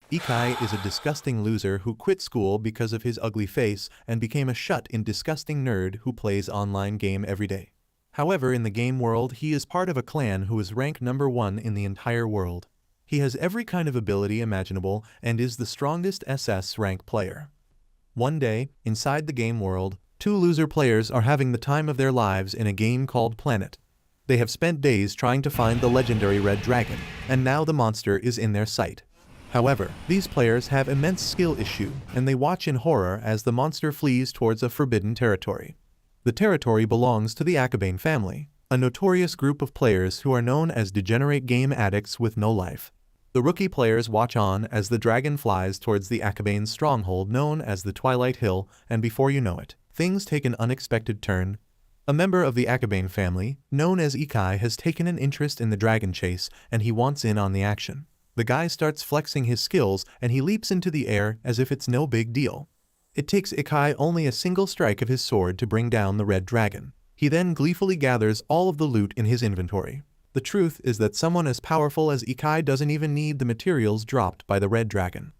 Ikai is a disgusting loser who quit school because of his ugly face and became a shut-in disgusting nerd who plays online game every day. However, in the game world, he is part of a clan who is ranked number 1 in the entire world. He has every kind of ability imaginable and is the strongest SS rank player. One day, inside the game world, 2 loser players are having the time of their lives in a game called Planet. They have spent days trying to find the legendary red dragon, and now the monster is in their sight. However, these players have immense skill issue, and they watch in horror as the monster flees towards a forbidden territory. The territory belongs to the Akabane family, a notorious group of players who are known as degenerate game addicts with no life. The rookie players watch on as the dragon flies towards the Akabane's stronghold known as the Twilight Hill, and before you know it, things take an unexpected turn. A member of the Akabane family, known as Ikai, has taken an interest in the dragon chase, and he wants in on the action. The guy starts flexing his skills, and he leaps into the air as if it's no big deal. It takes Ikai only a single strike of his sword to bring down the red dragon. He then gleefully gathers all of the loot in his inventory. The truth is that someone as powerful as Ikai doesn't even need the materials dropped by the red dragon.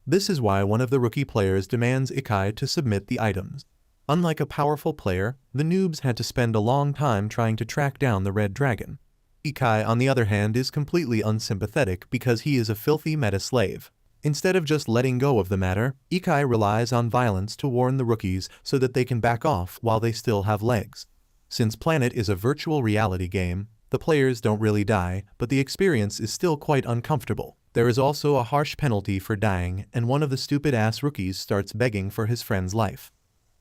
This is why one of the rookie players demands Ikai to submit the items. Unlike a powerful player, the noobs had to spend a long time trying to track down the red dragon. Ikai, on the other hand, is completely unsympathetic because he is a filthy meta slave. Instead of just letting go of the matter, Ikai relies on violence to warn the rookies so that they can back off while they still have legs. Since Planet is a virtual reality game, the players don't really die, but the experience is still quite uncomfortable. There is also a harsh penalty for dying, and one of the stupid-ass rookies starts begging for his friend's life.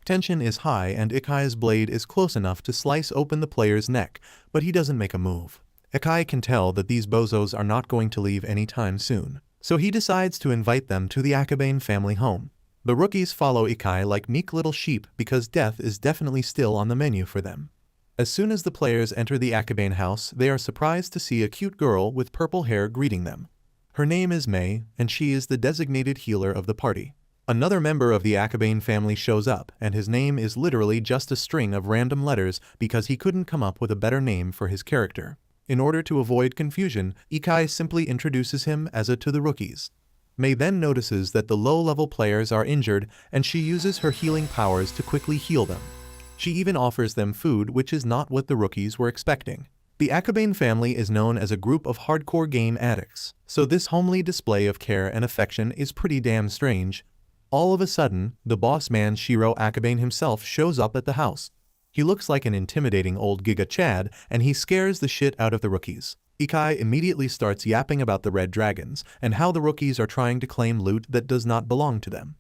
Tension is high and Ikai's blade is close enough to slice open the player's neck, but he doesn't make a move. Ikai can tell that these bozos are not going to leave anytime soon, so he decides to invite them to the Akabane family home. The rookies follow Ikai like meek little sheep because death is definitely still on the menu for them. As soon as the players enter the Akabane house, they are surprised to see a cute girl with purple hair greeting them. Her name is Mei, and she is the designated healer of the party. Another member of the Akabane family shows up, and his name is literally just a string of random letters because he couldn't come up with a better name for his character. In order to avoid confusion, Ikai simply introduces him as to the rookies. Mei then notices that the low-level players are injured, and she uses her healing powers to quickly heal them. She even offers them food, which is not what the rookies were expecting. The Akabane family is known as a group of hardcore game addicts, so this homely display of care and affection is pretty damn strange. All of a sudden, the boss man Shiro Akabane himself shows up at the house. He looks like an intimidating old Giga Chad, and he scares the shit out of the rookies. Ikai immediately starts yapping about the red dragons, and how the rookies are trying to claim loot that does not belong to them.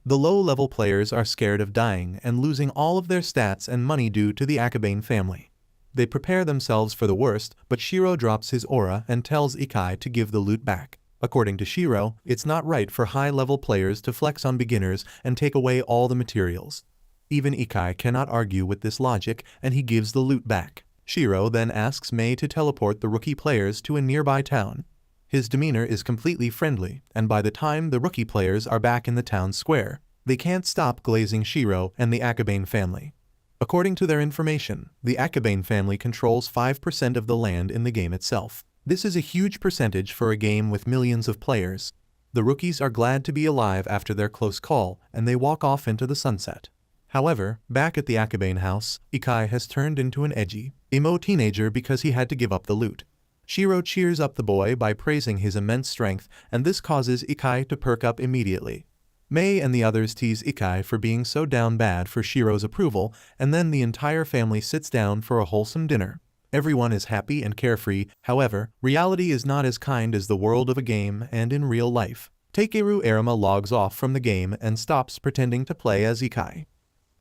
The low-level players are scared of dying and losing all of their stats and money due to the Akabane family. They prepare themselves for the worst, but Shiro drops his aura and tells Ikai to give the loot back. According to Shiro, it's not right for high-level players to flex on beginners and take away all the materials. Even Ikai cannot argue with this logic, and he gives the loot back. Shiro then asks Mei to teleport the rookie players to a nearby town. His demeanor is completely friendly, and by the time the rookie players are back in the town square, they can't stop glazing Shiro and the Akabane family. According to their information, the Akabane family controls 5% of the land in the game itself. This is a huge percentage for a game with millions of players. The rookies are glad to be alive after their close call, and they walk off into the sunset. However, back at the Akabane house, Ikai has turned into an edgy, emo teenager because he had to give up the loot. Shiro cheers up the boy by praising his immense strength, and this causes Ikai to perk up immediately. Mei and the others tease Ikai for being so down bad for Shiro's approval, and then the entire family sits down for a wholesome dinner. Everyone is happy and carefree. However, reality is not as kind as the world of a game, and in real life, Takeru Arima logs off from the game and stops pretending to play as Ikai.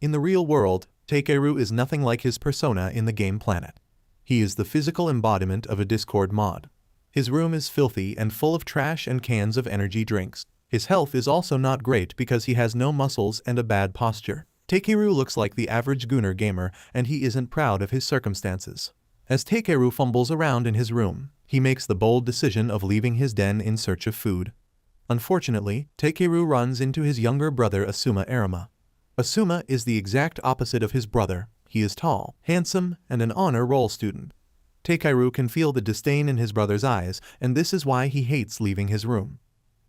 In the real world, Takeru is nothing like his persona in the game Planet. He is the physical embodiment of a Discord mod. His room is filthy and full of trash and cans of energy drinks. His health is also not great because he has no muscles and a bad posture. Takeru looks like the average gooner gamer, and he isn't proud of his circumstances. As Takeru fumbles around in his room, he makes the bold decision of leaving his den in search of food. Unfortunately, Takeru runs into his younger brother Asuma Arima. Asuma is the exact opposite of his brother. He is tall, handsome, and an honor roll student. Takeru can feel the disdain in his brother's eyes, and this is why he hates leaving his room.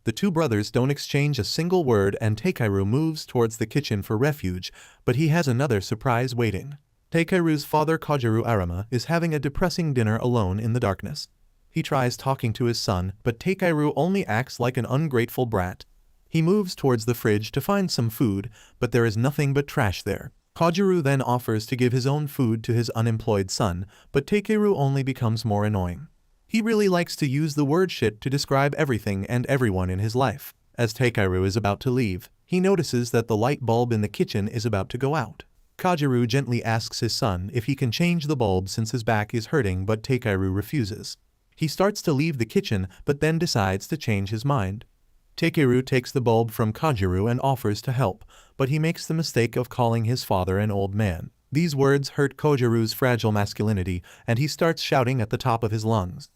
The two brothers don't exchange a single word and Takeru moves towards the kitchen for refuge, but he has another surprise waiting. Takeru's father Kojiro Arima is having a depressing dinner alone in the darkness. He tries talking to his son, but Takeru only acts like an ungrateful brat. He moves towards the fridge to find some food, but there is nothing but trash there. Kojiro then offers to give his own food to his unemployed son, but Takeru only becomes more annoying. He really likes to use the word shit to describe everything and everyone in his life. As Takeru is about to leave, he notices that the light bulb in the kitchen is about to go out. Kojiro gently asks his son if he can change the bulb since his back is hurting, but Takeru refuses. He starts to leave the kitchen but then decides to change his mind. Takeru takes the bulb from Kojiro and offers to help, but he makes the mistake of calling his father an old man. These words hurt Kojiru's fragile masculinity, and he starts shouting at the top of his lungs.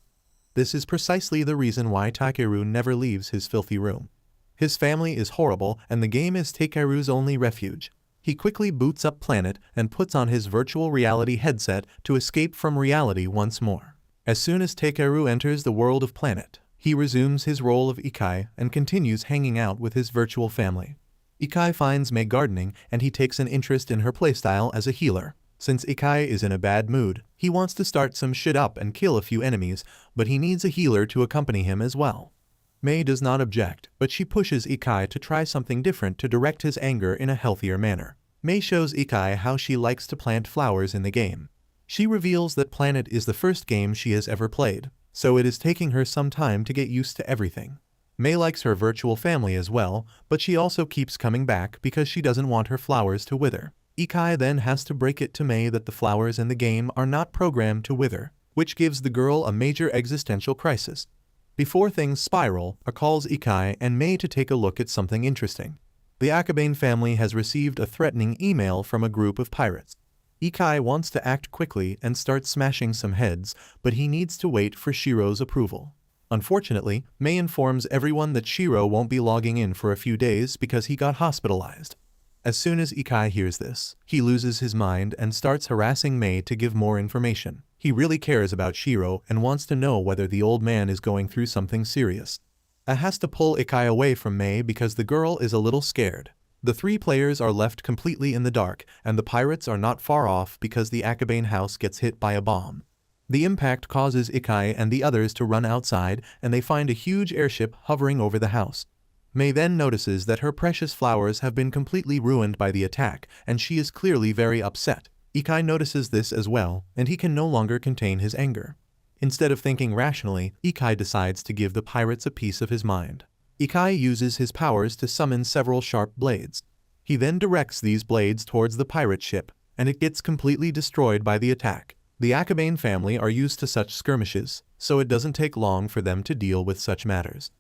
This is precisely the reason why Takeru never leaves his filthy room. His family is horrible, and the game is Takeru's only refuge. He quickly boots up Planet and puts on his virtual reality headset to escape from reality once more. As soon as Takeru enters the world of Planet, he resumes his role of Ikai and continues hanging out with his virtual family. Ikai finds Mei gardening and he takes an interest in her playstyle as a healer. Since Ikai is in a bad mood, he wants to start some shit up and kill a few enemies, but he needs a healer to accompany him as well. Mei does not object, but she pushes Ikai to try something different to direct his anger in a healthier manner. Mei shows Ikai how she likes to plant flowers in the game. She reveals that Planet is the first game she has ever played, so it is taking her some time to get used to everything. Mei likes her virtual family as well, but she also keeps coming back because she doesn't want her flowers to wither. Ikai then has to break it to Mei that the flowers in the game are not programmed to wither, which gives the girl a major existential crisis. Before things spiral, he calls Ikai and Mei to take a look at something interesting. The Akabane family has received a threatening email from a group of pirates. Ikai wants to act quickly and start smashing some heads, but he needs to wait for Shiro's approval. Unfortunately, Mei informs everyone that Shiro won't be logging in for a few days because he got hospitalized. As soon as Ikai hears this, he loses his mind and starts harassing Mei to give more information. He really cares about Shiro and wants to know whether the old man is going through something serious. He has to pull Ikai away from Mei because the girl is a little scared. The three players are left completely in the dark, and the pirates are not far off because the Akabane house gets hit by a bomb. The impact causes Ikai and the others to run outside, and they find a huge airship hovering over the house. Mei then notices that her precious flowers have been completely ruined by the attack, and she is clearly very upset. Ikai notices this as well, and he can no longer contain his anger. Instead of thinking rationally, Ikai decides to give the pirates a piece of his mind. Ikai uses his powers to summon several sharp blades. He then directs these blades towards the pirate ship, and it gets completely destroyed by the attack. The Akabane family are used to such skirmishes, so it doesn't take long for them to deal with such matters.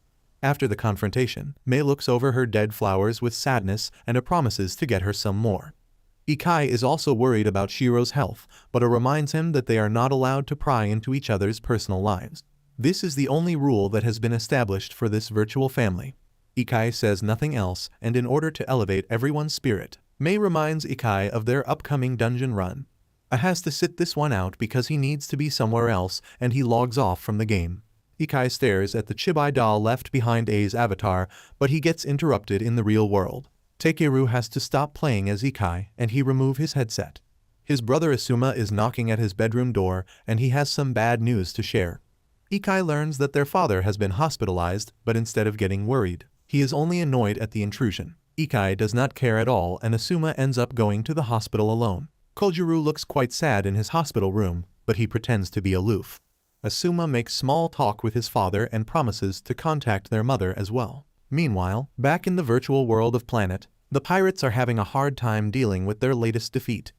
After the confrontation, Mei looks over her dead flowers with sadness and promises to get her some more. Ikai is also worried about Shiro's health, but reminds him that they are not allowed to pry into each other's personal lives. This is the only rule that has been established for this virtual family. Ikai says nothing else, and in order to elevate everyone's spirit, Mei reminds Ikai of their upcoming dungeon run. He has to sit this one out because he needs to be somewhere else, and he logs off from the game. Ikai stares at the chibi doll left behind A's avatar, but he gets interrupted in the real world. Takeru has to stop playing as Ikai, and he removes his headset. His brother Asuma is knocking at his bedroom door, and he has some bad news to share. Ikai learns that their father has been hospitalized, but instead of getting worried, he is only annoyed at the intrusion. Ikai does not care at all, and Asuma ends up going to the hospital alone. Kojiro looks quite sad in his hospital room, but he pretends to be aloof. Asuma makes small talk with his father and promises to contact their mother as well. Meanwhile, back in the virtual world of Planet, the pirates are having a hard time dealing with their latest defeat.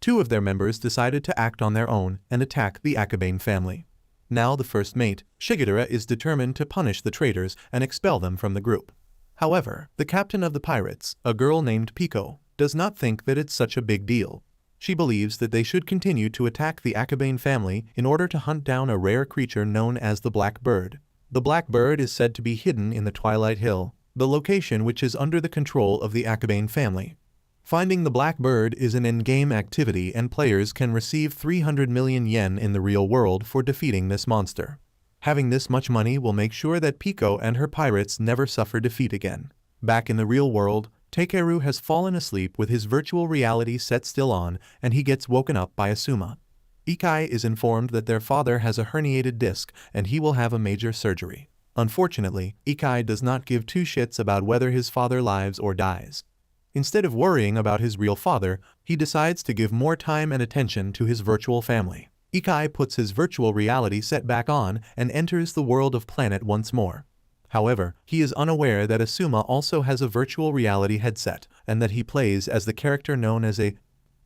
Two of their members decided to act on their own and attack the Akabane family. Now the first mate, Shigadera, is determined to punish the traitors and expel them from the group. However, the captain of the pirates, a girl named Pico, does not think that it's such a big deal. She believes that they should continue to attack the Akabane family in order to hunt down a rare creature known as the Black Bird. The Black Bird is said to be hidden in the Twilight Hill, the location which is under the control of the Akabane family. Finding the Black Bird is an in-game activity, and players can receive 300 million yen in the real world for defeating this monster. Having this much money will make sure that Pico and her pirates never suffer defeat again. Back in the real world, Takeru has fallen asleep with his virtual reality set still on, and he gets woken up by Asuma. Ikai is informed that their father has a herniated disc and he will have a major surgery. Unfortunately, Ikai does not give two shits about whether his father lives or dies. Instead of worrying about his real father, he decides to give more time and attention to his virtual family. Ikai puts his virtual reality set back on and enters the world of Planet once more. However, he is unaware that Asuma also has a virtual reality headset, and that he plays as the character known as a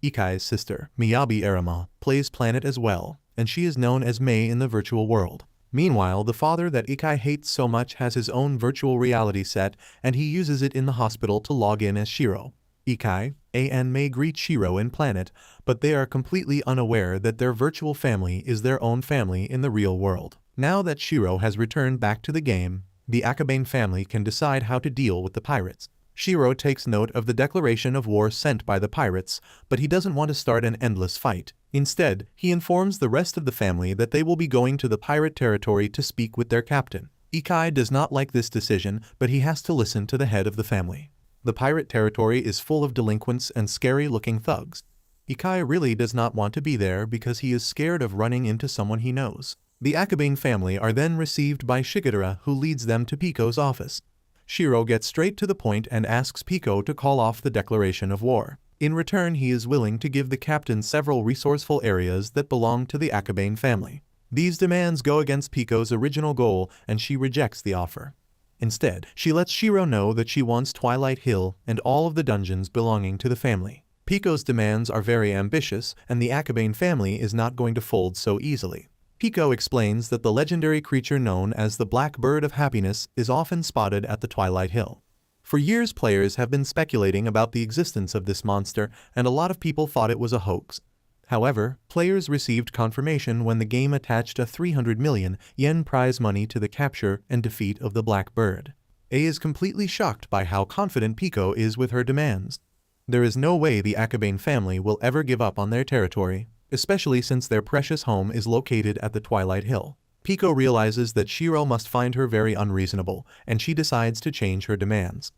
Ikai's sister, Miyabi Arima, plays Planet as well, and she is known as Mei in the virtual world. Meanwhile, the father that Ikai hates so much has his own virtual reality set, and he uses it in the hospital to log in as Shiro. Ikai and Mei greet Shiro in Planet, but they are completely unaware that their virtual family is their own family in the real world. Now that Shiro has returned back to the game, the Akabane family can decide how to deal with the pirates. Shiro takes note of the declaration of war sent by the pirates, but he doesn't want to start an endless fight. Instead, he informs the rest of the family that they will be going to the pirate territory to speak with their captain. Ikai does not like this decision, but he has to listen to the head of the family. The pirate territory is full of delinquents and scary-looking thugs. Ikai really does not want to be there because he is scared of running into someone he knows. The Akabane family are then received by Shigeru, who leads them to Pico's office. Shiro gets straight to the point and asks Pico to call off the declaration of war. In return, he is willing to give the captain several resourceful areas that belong to the Akabane family. These demands go against Pico's original goal, and she rejects the offer. Instead, she lets Shiro know that she wants Twilight Hill and all of the dungeons belonging to the family. Pico's demands are very ambitious, and the Akabane family is not going to fold so easily. Pico explains that the legendary creature known as the Black Bird of Happiness is often spotted at the Twilight Hill. For years, players have been speculating about the existence of this monster, and a lot of people thought it was a hoax. However, players received confirmation when the game attached a 300 million yen prize money to the capture and defeat of the Black Bird. A is completely shocked by how confident Pico is with her demands. There is no way the Akabane family will ever give up on their territory, especially since their precious home is located at the Twilight Hill. Pico realizes that Shiro must find her very unreasonable, and she decides to change her demands.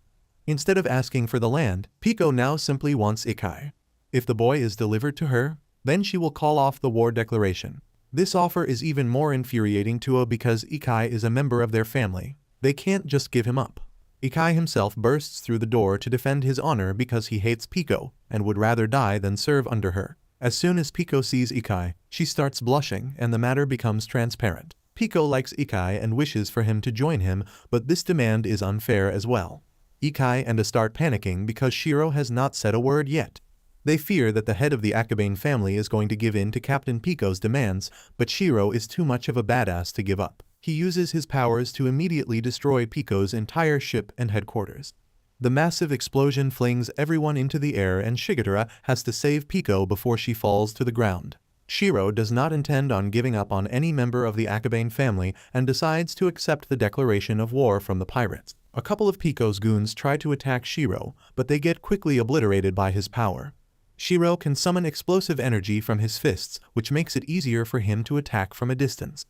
Instead of asking for the land, Pico now simply wants Ikai. If the boy is delivered to her, then she will call off the war declaration. This offer is even more infuriating to A because Ikai is a member of their family. They can't just give him up. Ikai himself bursts through the door to defend his honor because he hates Pico and would rather die than serve under her. As soon as Pico sees Ikai, she starts blushing and the matter becomes transparent. Pico likes Ikai and wishes for him to join him, but this demand is unfair as well. Ikai and A start panicking because Shiro has not said a word yet. They fear that the head of the Akabane family is going to give in to Captain Pico's demands, but Shiro is too much of a badass to give up. He uses his powers to immediately destroy Pico's entire ship and headquarters. The massive explosion flings everyone into the air and Shigeru has to save Pico before she falls to the ground. Shiro does not intend on giving up on any member of the Akabane family and decides to accept the declaration of war from the pirates. A couple of Pico's goons try to attack Shiro, but they get quickly obliterated by his power. Shiro can summon explosive energy from his fists, which makes it easier for him to attack from a distance.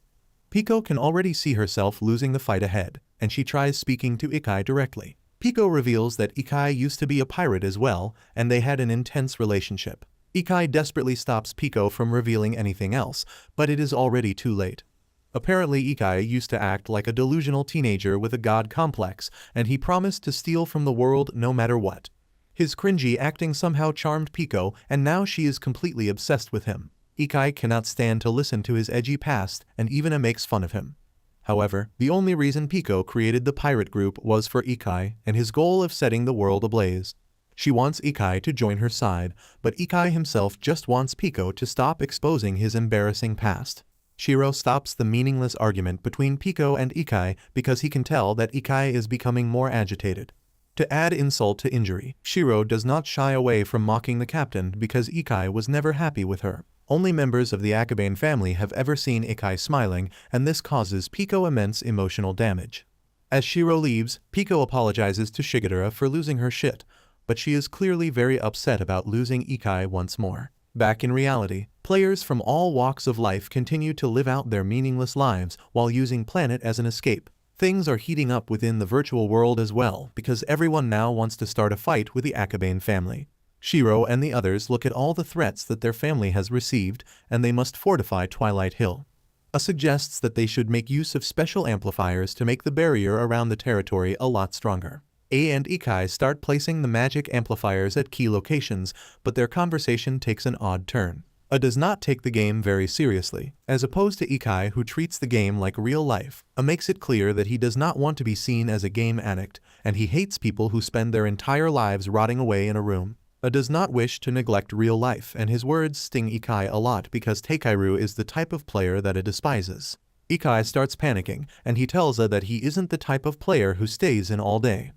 Pico can already see herself losing the fight ahead, and she tries speaking to Ikai directly. Pico reveals that Ikai used to be a pirate as well, and they had an intense relationship. Ikai desperately stops Pico from revealing anything else, but it is already too late. Apparently Ikai used to act like a delusional teenager with a god complex, and he promised to steal from the world no matter what. His cringy acting somehow charmed Pico, and now she is completely obsessed with him. Ikai cannot stand to listen to his edgy past, and even makes fun of him. However, the only reason Pico created the pirate group was for Ikai and his goal of setting the world ablaze. She wants Ikai to join her side, but Ikai himself just wants Pico to stop exposing his embarrassing past. Shiro stops the meaningless argument between Pico and Ikai because he can tell that Ikai is becoming more agitated. To add insult to injury, Shiro does not shy away from mocking the captain because Ikai was never happy with her. Only members of the Akabane family have ever seen Ikai smiling, and this causes Pico immense emotional damage. As Shiro leaves, Pico apologizes to Shigeru for losing her shit, but she is clearly very upset about losing Ikai once more. Back in reality, players from all walks of life continue to live out their meaningless lives while using Planet as an escape. Things are heating up within the virtual world as well because everyone now wants to start a fight with the Akabane family. Shiro and the others look at all the threats that their family has received and they must fortify Twilight Hill. A suggests that they should make use of special amplifiers to make the barrier around the territory a lot stronger. A and Ikai start placing the magic amplifiers at key locations, but their conversation takes an odd turn. A does not take the game very seriously, as opposed to Ikai who treats the game like real life. A makes it clear that he does not want to be seen as a game addict, and he hates people who spend their entire lives rotting away in a room. A does not wish to neglect real life, and his words sting Ikai a lot because Takeiru is the type of player that A despises. Ikai starts panicking, and he tells A that he isn't the type of player who stays in all day.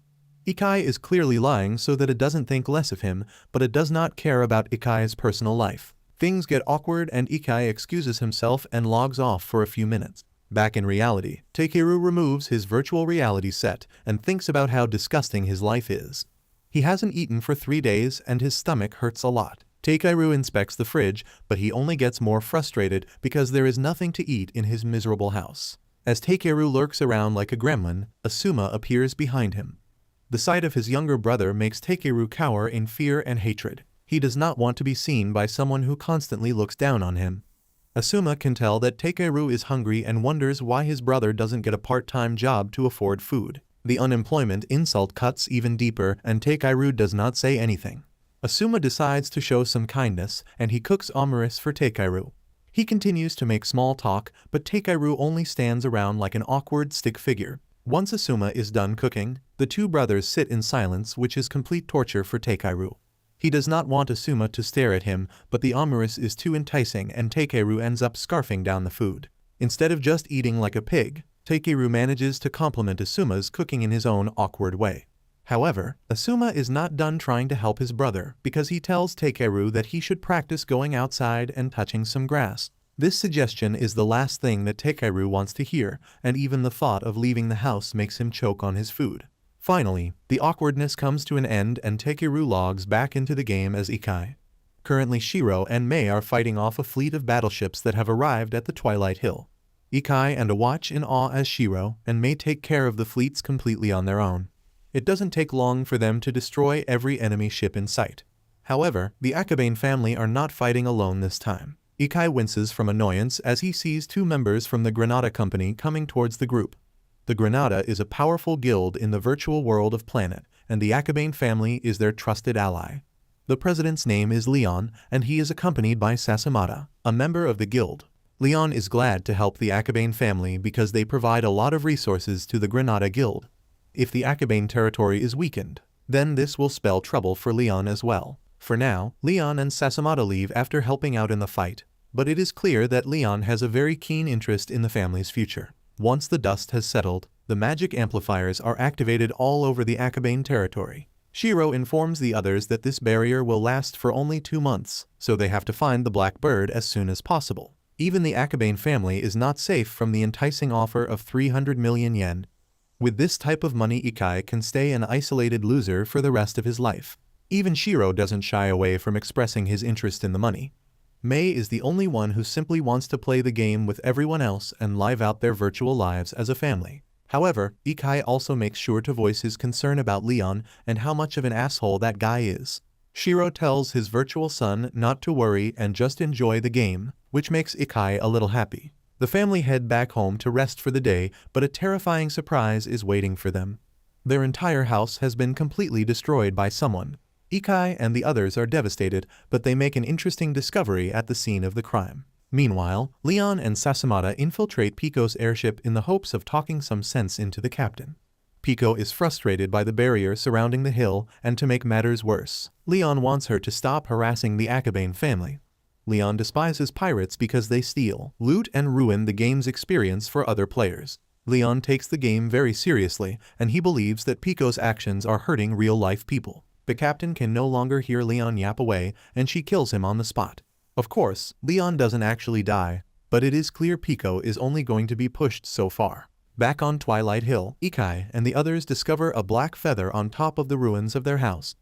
Ikai is clearly lying so that it doesn't think less of him, but it does not care about Ikai's personal life. Things get awkward and Ikai excuses himself and logs off for a few minutes. Back in reality, Takeru removes his virtual reality set and thinks about how disgusting his life is. He hasn't eaten for 3 days and his stomach hurts a lot. Takeru inspects the fridge, but he only gets more frustrated because there is nothing to eat in his miserable house. As Takeru lurks around like a gremlin, Asuma appears behind him. The sight of his younger brother makes Takeru cower in fear and hatred. He does not want to be seen by someone who constantly looks down on him. Asuma can tell that Takeru is hungry and wonders why his brother doesn't get a part-time job to afford food. The unemployment insult cuts even deeper and Takeru does not say anything. Asuma decides to show some kindness and he cooks omeris for Takeru. He continues to make small talk, but Takeru only stands around like an awkward stick figure. Once Asuma is done cooking, the two brothers sit in silence, which is complete torture for Takeru. He does not want Asuma to stare at him, but the omeris is too enticing and Takeru ends up scarfing down the food. Instead of just eating like a pig, Takeru manages to compliment Asuma's cooking in his own awkward way. However, Asuma is not done trying to help his brother because he tells Takeru that he should practice going outside and touching some grass. This suggestion is the last thing that Takeru wants to hear, and even the thought of leaving the house makes him choke on his food. Finally, the awkwardness comes to an end and Takeru logs back into the game as Ikai. Currently Shiro and Mei are fighting off a fleet of battleships that have arrived at the Twilight Hill. Ikai and A watch in awe as Shiro and Mei take care of the fleets completely on their own. It doesn't take long for them to destroy every enemy ship in sight. However, the Akabane family are not fighting alone this time. Ikai winces from annoyance as he sees 2 members from the Granada Company coming towards the group. The Granada is a powerful guild in the virtual world of Planet, and the Akabane family is their trusted ally. The president's name is Leon, and he is accompanied by Sasamata, a member of the guild. Leon is glad to help the Akabane family because they provide a lot of resources to the Granada guild. If the Akabane territory is weakened, then this will spell trouble for Leon as well. For now, Leon and Sasamata leave after helping out in the fight, but it is clear that Leon has a very keen interest in the family's future. Once the dust has settled, the magic amplifiers are activated all over the Akabane territory. Shiro informs the others that this barrier will last for only 2 months, so they have to find the black bird as soon as possible. Even the Akabane family is not safe from the enticing offer of 300 million yen. With this type of money, Ikai can stay an isolated loser for the rest of his life. Even Shiro doesn't shy away from expressing his interest in the money. Mei is the only one who simply wants to play the game with everyone else and live out their virtual lives as a family. However, Ikai also makes sure to voice his concern about Leon and how much of an asshole that guy is. Shiro tells his virtual son not to worry and just enjoy the game, which makes Ikai a little happy. The family head back home to rest for the day, but a terrifying surprise is waiting for them. Their entire house has been completely destroyed by someone. Ikai and the others are devastated, but they make an interesting discovery at the scene of the crime. Meanwhile, Leon and Sasamata infiltrate Pico's airship in the hopes of talking some sense into the captain. Pico is frustrated by the barrier surrounding the hill, and to make matters worse, Leon wants her to stop harassing the Akabane family. Leon despises pirates because they steal, loot and ruin the game's experience for other players. Leon takes the game very seriously, and he believes that Pico's actions are hurting real-life people. The captain can no longer hear Leon yap away, and she kills him on the spot. Of course, Leon doesn't actually die, but it is clear Pico is only going to be pushed so far. Back on Twilight Hill, Ikai and the others discover a black feather on top of the ruins of their house.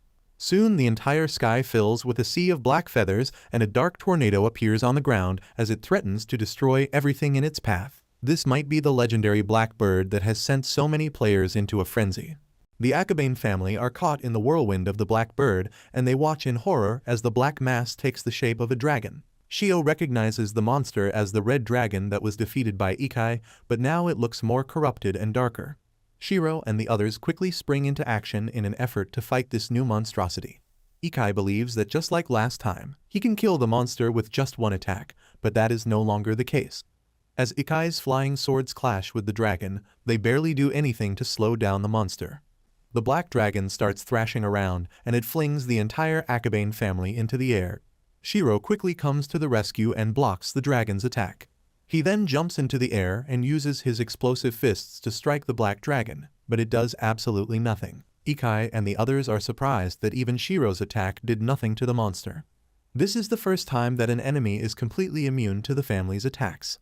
Soon the entire sky fills with a sea of black feathers and a dark tornado appears on the ground as it threatens to destroy everything in its path. This might be the legendary black bird that has sent so many players into a frenzy. The Akabane family are caught in the whirlwind of the black bird, and they watch in horror as the black mass takes the shape of a dragon. Shio recognizes the monster as the red dragon that was defeated by Isekai, but now it looks more corrupted and darker. Shiro and the others quickly spring into action in an effort to fight this new monstrosity. Isekai believes that just like last time, he can kill the monster with just one attack, but that is no longer the case. As Ikai's flying swords clash with the dragon, they barely do anything to slow down the monster. The black dragon starts thrashing around, and it flings the entire Akabane family into the air. Shiro quickly comes to the rescue and blocks the dragon's attack. He then jumps into the air and uses his explosive fists to strike the black dragon, but it does absolutely nothing. Isekai and the others are surprised that even Shiro's attack did nothing to the monster. This is the first time that an enemy is completely immune to the family's attacks.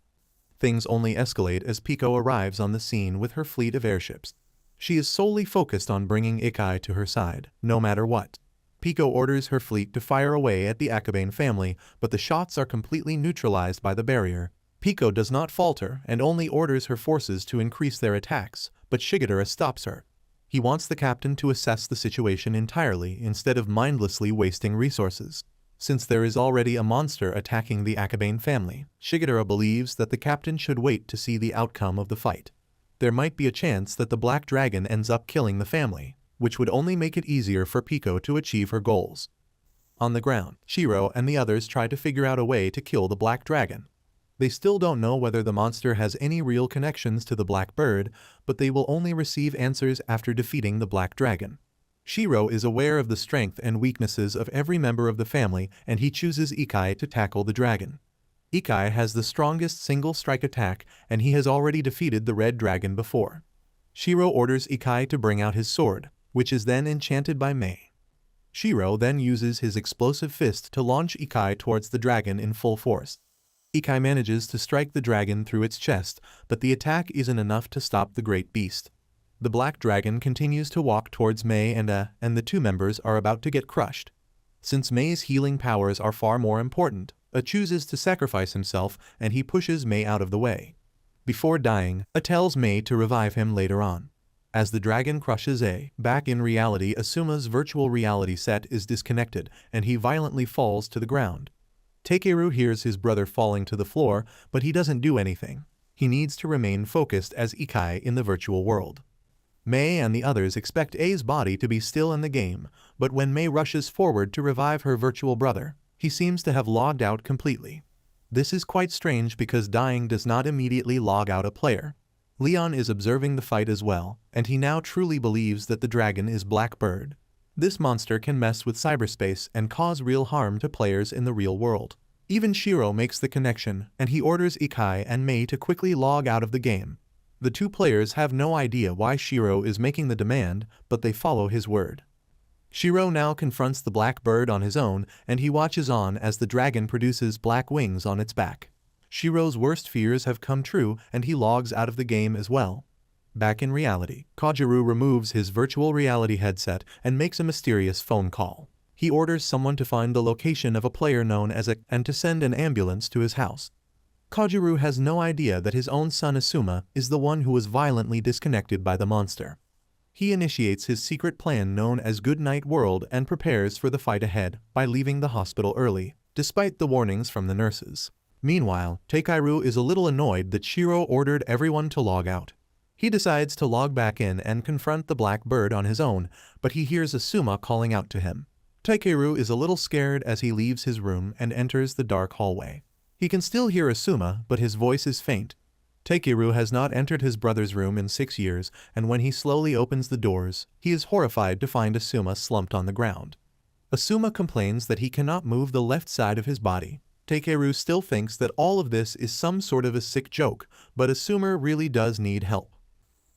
Things only escalate as Pico arrives on the scene with her fleet of airships. She is solely focused on bringing Isekai to her side, no matter what. Pico orders her fleet to fire away at the Akabane family, but the shots are completely neutralized by the barrier. Pico does not falter and only orders her forces to increase their attacks, but Shigatara stops her. He wants the captain to assess the situation entirely instead of mindlessly wasting resources. Since there is already a monster attacking the Akabane family, Shigatara believes that the captain should wait to see the outcome of the fight. There might be a chance that the black dragon ends up killing the family, which would only make it easier for Pico to achieve her goals. On the ground, Shiro and the others try to figure out a way to kill the black dragon. They still don't know whether the monster has any real connections to the black bird, but they will only receive answers after defeating the black dragon. Shiro is aware of the strength and weaknesses of every member of the family, and he chooses Isekai to tackle the dragon. Isekai has the strongest single strike attack, and he has already defeated the red dragon before. Shiro orders Isekai to bring out his sword, which is then enchanted by Mei. Shiro then uses his explosive fist to launch Isekai towards the dragon in full force. Isekai manages to strike the dragon through its chest, but the attack isn't enough to stop the great beast. The black dragon continues to walk towards Mei and the two members are about to get crushed. Since Mei's healing powers are far more important, chooses to sacrifice himself and he pushes Mei out of the way. Before dying, tells Mei to revive him later on. As the dragon crushes back in reality, Asuma's virtual reality set is disconnected and he violently falls to the ground. Takeru hears his brother falling to the floor, but he doesn't do anything. He needs to remain focused as Isekai in the virtual world. Mei and the others expect A's body to be still in the game, but when Mei rushes forward to revive her virtual brother, he seems to have logged out completely. This is quite strange because dying does not immediately log out a player. Leon is observing the fight as well, and he now truly believes that the dragon is Blackbird. This monster can mess with cyberspace and cause real harm to players in the real world. Even Shiro makes the connection, and he orders Isekai and Mei to quickly log out of the game. The two players have no idea why Shiro is making the demand, but they follow his word. Shiro now confronts the black bird on his own, and he watches on as the dragon produces black wings on its back. Shiro's worst fears have come true, and he logs out of the game as well. Back in reality, Kojiru removes his virtual reality headset and makes a mysterious phone call. He orders someone to find the location of a player known as and to send an ambulance to his house. Kojiru has no idea that his own son Asuma is the one who was violently disconnected by the monster. He initiates his secret plan known as Good Night World and prepares for the fight ahead by leaving the hospital early, despite the warnings from the nurses. Meanwhile, Takeru is a little annoyed that Shiro ordered everyone to log out. He decides to log back in and confront the black bird on his own, but he hears Asuma calling out to him. Takeru is a little scared as he leaves his room and enters the dark hallway. He can still hear Asuma, but his voice is faint. Takeru has not entered his brother's room in 6 years, and when he slowly opens the doors, he is horrified to find Asuma slumped on the ground. Asuma complains that he cannot move the left side of his body. Takeru still thinks that all of this is some sort of a sick joke, but Asuma really does need help.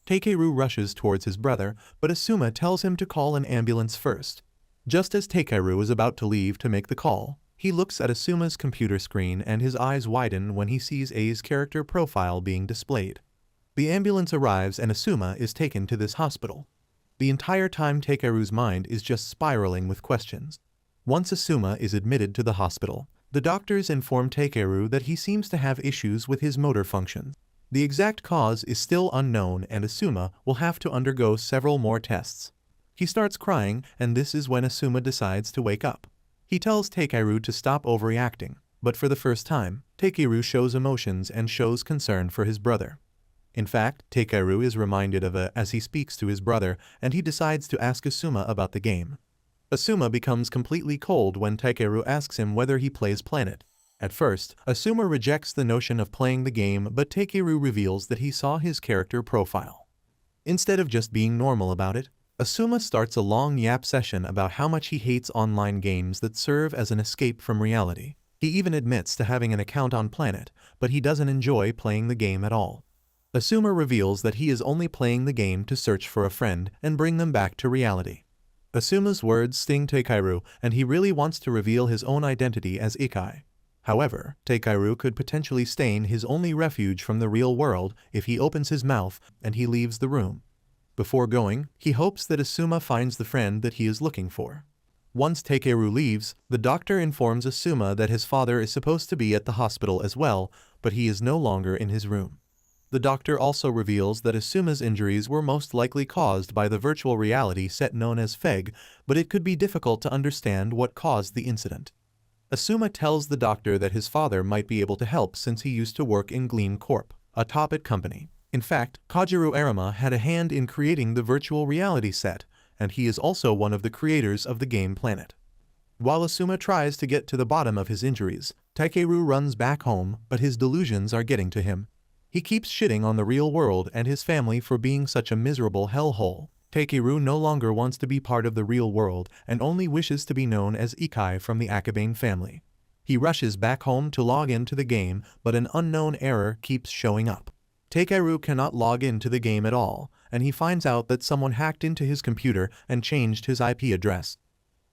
Takeru rushes towards his brother, but Asuma tells him to call an ambulance first. Just as Takeru is about to leave to make the call, he looks at Asuma's computer screen and his eyes widen when he sees A's character profile being displayed. The ambulance arrives and Asuma is taken to this hospital. The entire time Takeru's mind is just spiraling with questions. Once Asuma is admitted to the hospital, the doctors inform Takeru that he seems to have issues with his motor functions. The exact cause is still unknown and Asuma will have to undergo several more tests. He starts crying and this is when Asuma decides to wake up. He tells Takeru to stop overreacting, but for the first time, Takeru shows emotions and shows concern for his brother. In fact, Takeru is reminded of as he speaks to his brother and he decides to ask Asuma about the game. Asuma becomes completely cold when Takeru asks him whether he plays Planet. At first, Asuma rejects the notion of playing the game but Takeru reveals that he saw his character profile. Instead of just being normal about it, Asuma starts a long yap session about how much he hates online games that serve as an escape from reality. He even admits to having an account on Planet, but he doesn't enjoy playing the game at all. Asuma reveals that he is only playing the game to search for a friend and bring them back to reality. Asuma's words sting Takeru and he really wants to reveal his own identity as Isekai. However, Takeru could potentially stain his only refuge from the real world if he opens his mouth and he leaves the room. Before going, he hopes that Asuma finds the friend that he is looking for. Once Takeru leaves, the doctor informs Asuma that his father is supposed to be at the hospital as well, but he is no longer in his room. The doctor also reveals that Asuma's injuries were most likely caused by the virtual reality set known as FEG, but it could be difficult to understand what caused the incident. Asuma tells the doctor that his father might be able to help since he used to work in Gleam Corp, a top-it company. In fact, Kajiro Arima had a hand in creating the virtual reality set, and he is also one of the creators of the game Planet. While Asuma tries to get to the bottom of his injuries, Takeru runs back home, but his delusions are getting to him. He keeps shitting on the real world and his family for being such a miserable hellhole. Takeru no longer wants to be part of the real world and only wishes to be known as Isekai from the Akabane family. He rushes back home to log into the game, but an unknown error keeps showing up. Takeru cannot log into the game at all, and he finds out that someone hacked into his computer and changed his IP address.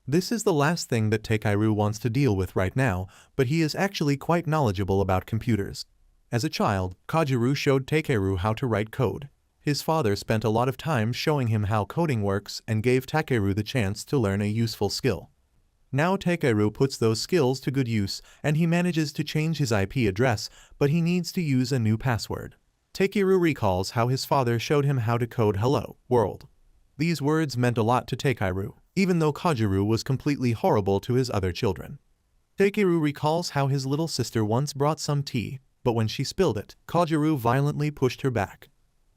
This is the last thing that Takeru wants to deal with right now, but he is actually quite knowledgeable about computers. As a child, Kajiro showed Takeru how to write code. His father spent a lot of time showing him how coding works and gave Takeru the chance to learn a useful skill. Now Takeru puts those skills to good use and he manages to change his IP address, but he needs to use a new password. Takeru recalls how his father showed him how to code "Hello, World." These words meant a lot to Takeru, even though Kajiro was completely horrible to his other children. Takeru recalls how his little sister once brought some tea, but when she spilled it, Kajiro violently pushed her back.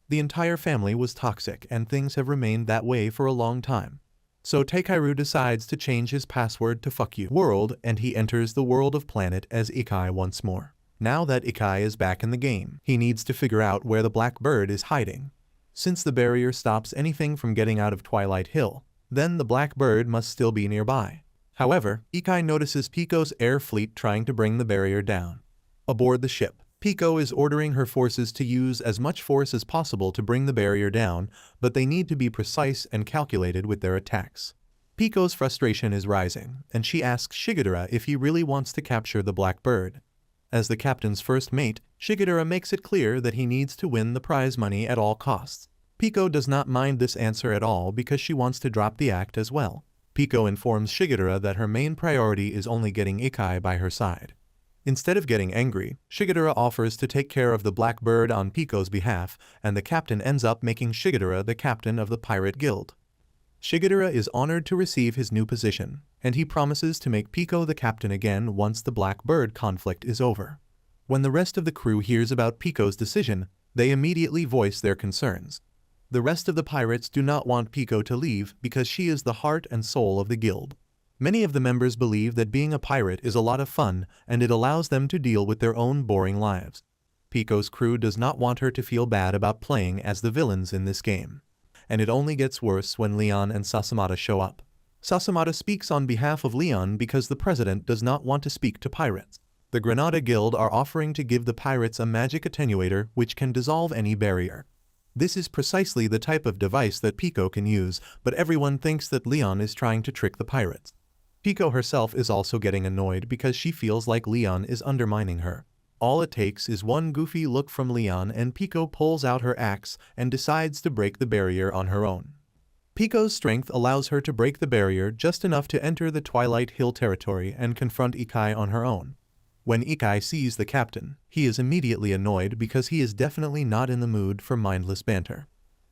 The entire family was toxic and things have remained that way for a long time. So Takeru decides to change his password to "fuck you world" and he enters the world of Planet as Isekai once more. Now that Isekai is back in the game, he needs to figure out where the black bird is hiding. Since the barrier stops anything from getting out of Twilight Hill, then the black bird must still be nearby. However, Isekai notices Pico's air fleet trying to bring the barrier down. Aboard the ship, Pico is ordering her forces to use as much force as possible to bring the barrier down, but they need to be precise and calculated with their attacks. Pico's frustration is rising, and she asks Shigadera if he really wants to capture the black bird. As the captain's first mate, Shigadera makes it clear that he needs to win the prize money at all costs. Pico does not mind this answer at all because she wants to drop the act as well. Pico informs Shigadera that her main priority is only getting Isekai by her side. Instead of getting angry, Shigadera offers to take care of the black bird on Pico's behalf, and the captain ends up making Shigadera the captain of the pirate guild. Shigadera is honored to receive his new position, and he promises to make Pico the captain again once the black bird conflict is over. When the rest of the crew hears about Pico's decision, they immediately voice their concerns. The rest of the pirates do not want Pico to leave because she is the heart and soul of the guild. Many of the members believe that being a pirate is a lot of fun and it allows them to deal with their own boring lives. Pico's crew does not want her to feel bad about playing as the villains in this game. And it only gets worse when Leon and Sasamata show up. Sasamata speaks on behalf of Leon because the president does not want to speak to pirates. The Granada Guild are offering to give the pirates a magic attenuator which can dissolve any barrier. This is precisely the type of device that Pico can use, but everyone thinks that Leon is trying to trick the pirates. Pico herself is also getting annoyed because she feels like Leon is undermining her. All it takes is one goofy look from Leon and Pico pulls out her axe and decides to break the barrier on her own. Pico's strength allows her to break the barrier just enough to enter the Twilight Hill territory and confront Isekai on her own. When Isekai sees the captain, he is immediately annoyed because he is definitely not in the mood for mindless banter.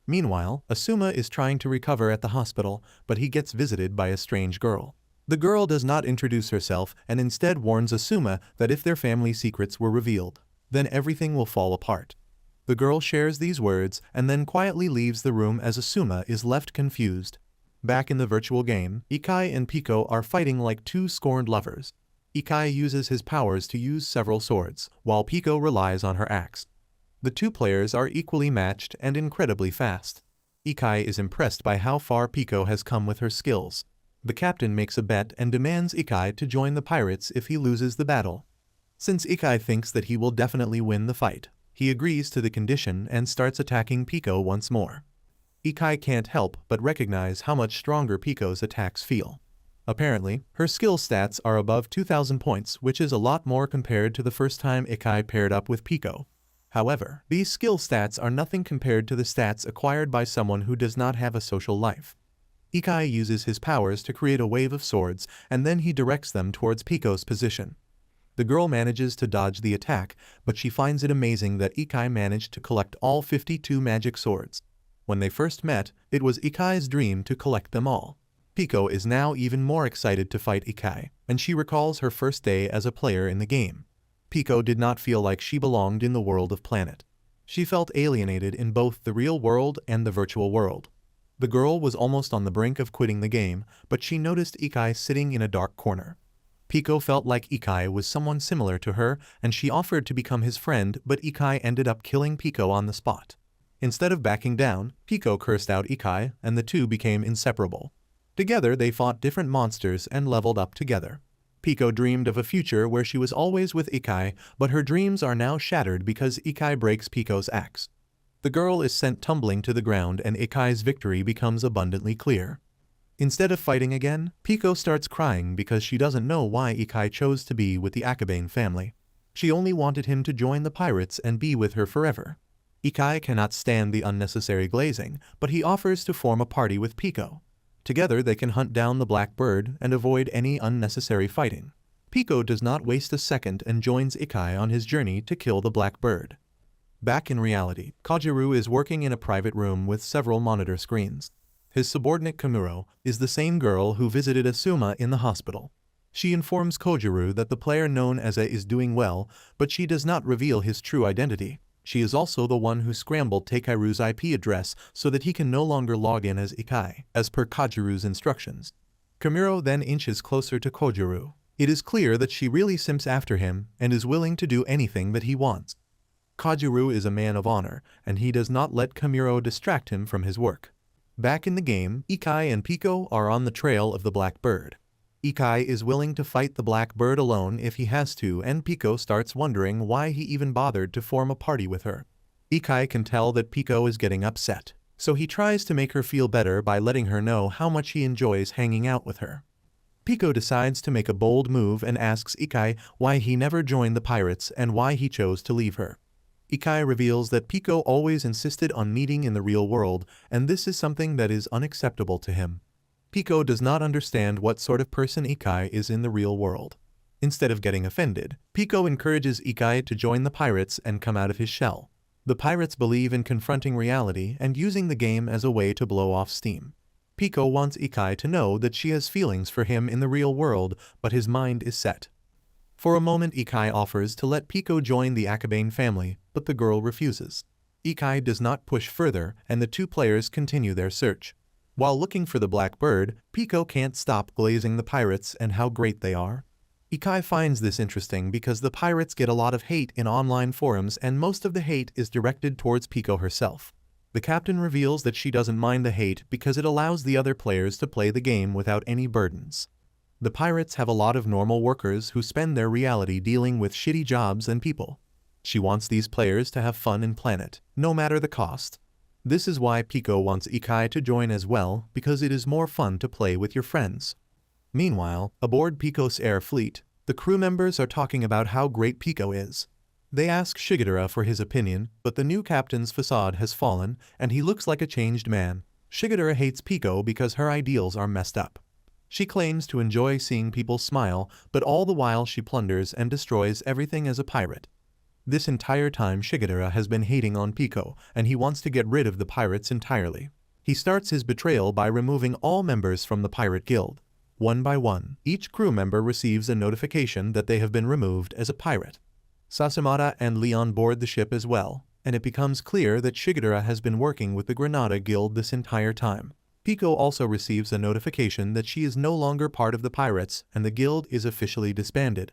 Meanwhile, Asuma is trying to recover at the hospital, but he gets visited by a strange girl. The girl does not introduce herself and instead warns Asuma that if their family secrets were revealed, then everything will fall apart. The girl shares these words and then quietly leaves the room as Asuma is left confused. Back in the virtual game, Isekai and Pico are fighting like two scorned lovers. Isekai uses his powers to use several swords, while Pico relies on her axe. The two players are equally matched and incredibly fast. Isekai is impressed by how far Pico has come with her skills. The captain makes a bet and demands Isekai to join the pirates if he loses the battle. Since Isekai thinks that he will definitely win the fight, he agrees to the condition and starts attacking Pico once more. Isekai can't help but recognize how much stronger Pico's attacks feel. Apparently, her skill stats are above 2,000 points, which is a lot more compared to the first time Isekai paired up with Pico. However, these skill stats are nothing compared to the stats acquired by someone who does not have a social life. Isekai uses his powers to create a wave of swords, and then he directs them towards Pico's position. The girl manages to dodge the attack, but she finds it amazing that Isekai managed to collect all 52 magic swords. When they first met, it was Ikai's dream to collect them all. Pico is now even more excited to fight Isekai, and she recalls her first day as a player in the game. Pico did not feel like she belonged in the world of Planet. She felt alienated in both the real world and the virtual world. The girl was almost on the brink of quitting the game, but she noticed Isekai sitting in a dark corner. Pico felt like Isekai was someone similar to her, and she offered to become his friend, but Isekai ended up killing Pico on the spot. Instead of backing down, Pico cursed out Isekai, and the two became inseparable. Together they fought different monsters and leveled up together. Pico dreamed of a future where she was always with Isekai, but her dreams are now shattered because Isekai breaks Pico's axe. The girl is sent tumbling to the ground and Ikai's victory becomes abundantly clear. Instead of fighting again, Pico starts crying because she doesn't know why Isekai chose to be with the Akabane family. She only wanted him to join the pirates and be with her forever. Isekai cannot stand the unnecessary glazing, but he offers to form a party with Pico. Together they can hunt down the black bird and avoid any unnecessary fighting. Pico does not waste a second and joins Isekai on his journey to kill the black bird. Back in reality, Kojiru is working in a private room with several monitor screens. His subordinate Kamuro is the same girl who visited Asuma in the hospital. She informs Kojiru that the player known as A is doing well, but she does not reveal his true identity. She is also the one who scrambled Takairu's IP address so that he can no longer log in as Isekai, as per Kojiru's instructions. Kamuro then inches closer to Kojiru. It is clear that she really simps after him and is willing to do anything that he wants. Kojiru is a man of honor, and he does not let Kamuro distract him from his work. Back in the game, Isekai and Pico are on the trail of the black bird. Isekai is willing to fight the black bird alone if he has to, and Pico starts wondering why he even bothered to form a party with her. Isekai can tell that Pico is getting upset, so he tries to make her feel better by letting her know how much he enjoys hanging out with her. Pico decides to make a bold move and asks Isekai why he never joined the pirates and why he chose to leave her. Isekai reveals that Pico always insisted on meeting in the real world, and this is something that is unacceptable to him. Pico does not understand what sort of person Isekai is in the real world. Instead of getting offended, Pico encourages Isekai to join the pirates and come out of his shell. The pirates believe in confronting reality and using the game as a way to blow off steam. Pico wants Isekai to know that she has feelings for him in the real world, but his mind is set. For a moment Isekai offers to let Pico join the Akabane family, but the girl refuses. Isekai does not push further, and the two players continue their search. While looking for the black bird, Pico can't stop glazing the pirates and how great they are. Isekai finds this interesting because the pirates get a lot of hate in online forums and most of the hate is directed towards Pico herself. The captain reveals that she doesn't mind the hate because it allows the other players to play the game without any burdens. The pirates have a lot of normal workers who spend their reality dealing with shitty jobs and people. She wants these players to have fun in Planet, no matter the cost. This is why Pico wants Isekai to join as well, because it is more fun to play with your friends. Meanwhile, aboard Pico's air fleet, the crew members are talking about how great Pico is. They ask Shigadera for his opinion, but the new captain's facade has fallen, and he looks like a changed man. Shigeru hates Pico because her ideals are messed up. She claims to enjoy seeing people smile, but all the while she plunders and destroys everything as a pirate. This entire time Shigeru has been hating on Pico, and he wants to get rid of the pirates entirely. He starts his betrayal by removing all members from the pirate guild. One by one, each crew member receives a notification that they have been removed as a pirate. Sasamata and Leon board the ship as well, and it becomes clear that Shigeru has been working with the Granada Guild this entire time. Pico also receives a notification that she is no longer part of the pirates and the guild is officially disbanded.